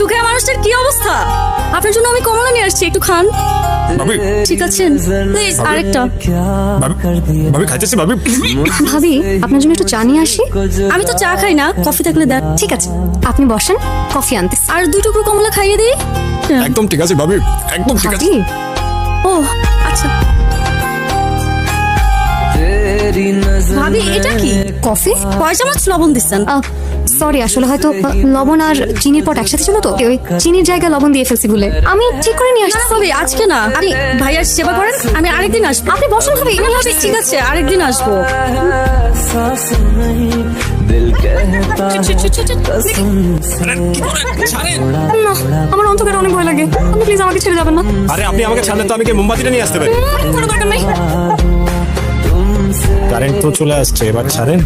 শুকিয়ে মানুষটার কি অবস্থা। আপনার জন্য আমি কমলা নিয়ে আসছি, একটু খান। ভাবি ঠিক আছে প্লিজ আরেকটা। ভাবি খাইতেছি ভাবি। ভাবি আপনার জন্য একটু চা নিয়ে আসি। আমি তো চা খাই না, কফি থাকলে দেন। ঠিক আছে আপনি বসেন, কফি আনতেছি। আর 2 টুকরো কমলা খাইয়ে দিই। একদম ঠিক আছে ভাবি, একদম ঠিক আছে। ভাবি ও আচ্ছা। ভাবি এটা কি? কফি? কয় চামচ লবণ দিচ্ছেন? সরি, আসলে হয়তো লবণ আর চিনির পট একসাথে ছিল তো, ওই চিনির জায়গায় লবণ দিয়ে ফেলছি ভুলে। আমি ঠিক করে নিয়ে আসছি। ভাবি আজকে না, আপনি ভাইয়ার সেবা করেন, আমি আরেকদিন আসবো। আপনি বসুন ভাবি। ভাবি ঠিক আছে আরেকদিন আসবো। না, আমার অন্তরে অনেক ভয় লাগে। আপনি প্লিজ আমাকে ছেড়ে যাবেন না। আরে আপনি আমাকে ছাড়লে তো আমি কি মোমবাতিটা নিয়ে আসতে পারি? কোনো দরকার নেই। কারেন্ট তো চলে আসছে, এবার ছাড়েন।